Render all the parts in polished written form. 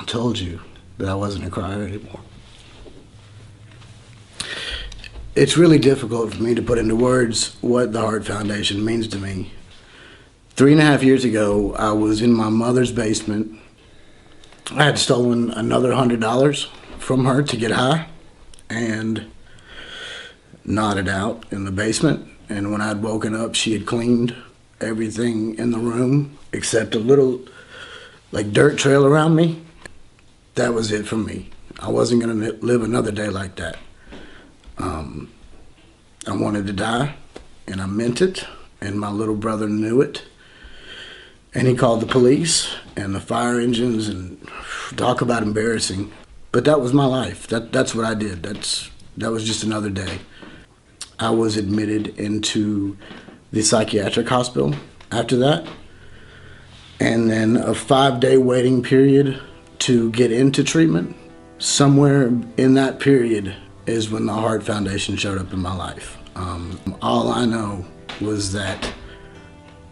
told you that I wasn't a crier anymore. It's really difficult for me to put into words what the Hart Foundation means to me. 3.5 years ago, I was in my mother's basement. I had stolen another $100 from her to get high and nodded out in the basement. And when I'd woken up, she had cleaned everything in the room except a little dirt trail around me. That was it for me. I wasn't going to live another day like that. I wanted to die, and I meant it, and my little brother knew it. And he called the police and the fire engines, and talk about embarrassing. But that was my life. That's what I did. That was just another day. I was admitted into the psychiatric hospital after that. And then a 5-day waiting period to get into treatment. Somewhere in that period is when the Hart Foundation showed up in my life. All I know was that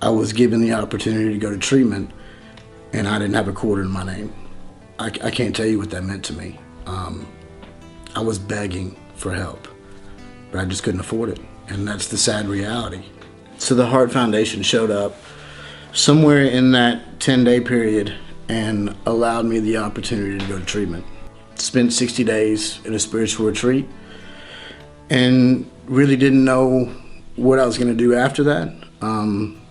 I was given the opportunity to go to treatment, and I didn't have a quarter in my name. I can't tell you what that meant to me. I was begging for help, but I just couldn't afford it, and that's the sad reality. So the Hart Foundation showed up somewhere in that 10-day period and allowed me the opportunity to go to treatment. Spent 60 days in a spiritual retreat and really didn't know what I was going to do after that.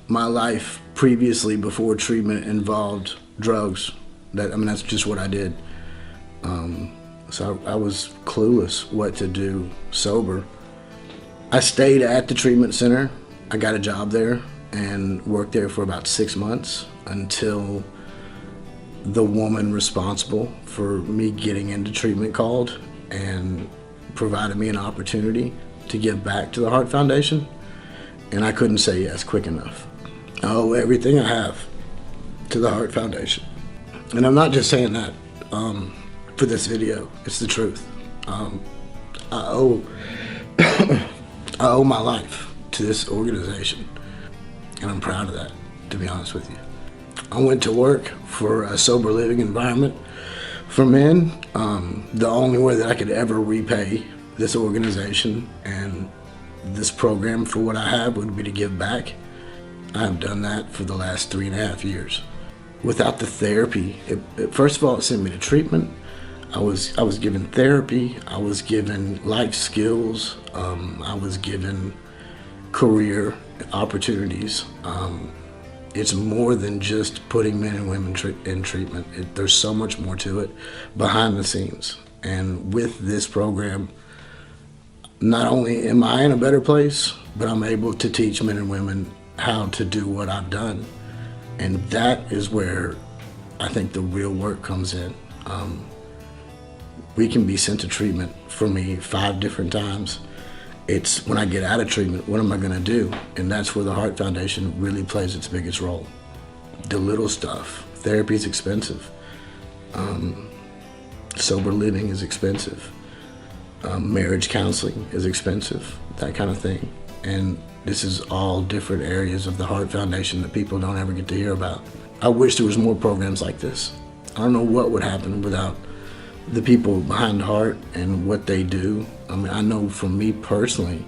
My life previously, before treatment, involved drugs. That's just what I did. So I was clueless what to do sober. I stayed at the treatment center. I got a job there and worked there for about 6 months until the woman responsible for me getting into treatment called and provided me an opportunity to give back to the Hart Foundation. And I couldn't say yes quick enough. I owe everything I have to the Hart Foundation. And I'm not just saying that for this video, it's the truth. I owe my life to this organization, and I'm proud of that, to be honest with you. I went to work for a sober living environment for men. The only way that I could ever repay this organization and this program for what I have would be to give back. I have done that for the last 3.5 years. Without the therapy, first of all, it sent me to treatment. I was given therapy. I was given life skills. I was given career opportunities. It's more than just putting men and women in treatment. There's so much more to it behind the scenes. And with this program, not only am I in a better place, but I'm able to teach men and women how to do what I've done. And that is where I think the real work comes in. We can be sent to treatment, for me, 5 different times. It's when I get out of treatment, what am I gonna do? And that's where the Hart Foundation really plays its biggest role. The little stuff. Therapy is expensive. Sober living is expensive. Marriage counseling is expensive, that kind of thing. And this is all different areas of the Hart Foundation that people don't ever get to hear about. I wish there was more programs like this. I don't know what would happen without the people behind Hart and what they do. I know for me personally,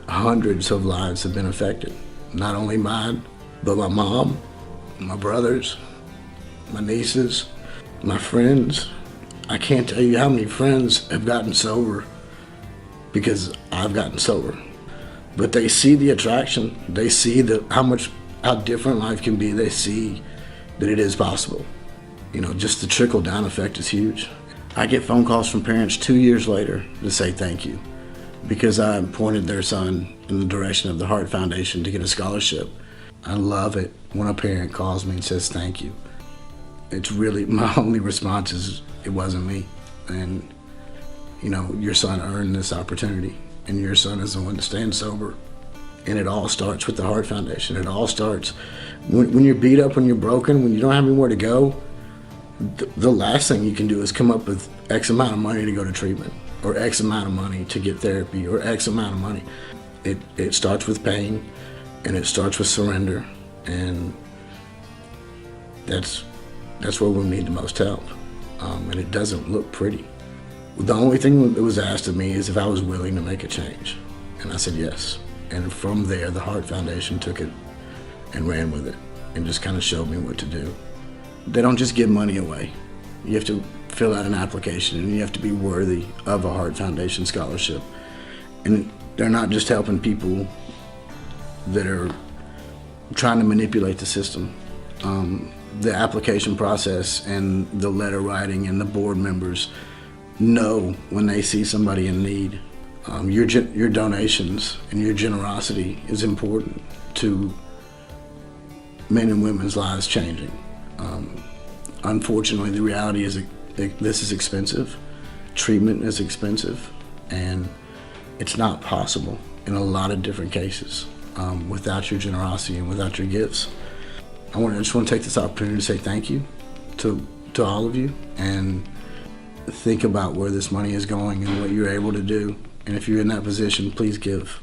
hundreds of lives have been affected. Not only mine, but my mom, my brothers, my nieces, my friends. I can't tell you how many friends have gotten sober because I've gotten sober. But they see the attraction. They see how different life can be. They see that it is possible. Just the trickle down effect is huge. I get phone calls from parents 2 years later to say thank you because I pointed their son in the direction of the Hart Foundation to get a scholarship. I love it when a parent calls me and says thank you. It's really, my only response is, it wasn't me. And, your son earned this opportunity, and your son is the one to stand sober. And it all starts with the Hart Foundation. It all starts when you're beat up, when you're broken, when you don't have anywhere to go. The last thing you can do is come up with X amount of money to go to treatment, or X amount of money to get therapy, or X amount of money. It starts with pain, and it starts with surrender, and that's where we need the most help. and it doesn't look pretty. The only thing that was asked of me is if I was willing to make a change, and I said yes. And from there, the Hart Foundation took it and ran with it and just kind of showed me what to do. They don't just give money away. You have to fill out an application, and you have to be worthy of a Hart Foundation scholarship. And they're not just helping people that are trying to manipulate the system. The application process and the letter writing and the board members know when they see somebody in need. Your donations and your generosity is important to men and women's lives changing. Unfortunately, the reality is that this is expensive. Treatment is expensive, and it's not possible in a lot of different cases without your generosity and without your gifts. I just want to take this opportunity to say thank you to all of you, and think about where this money is going and what you're able to do. And if you're in that position, please give.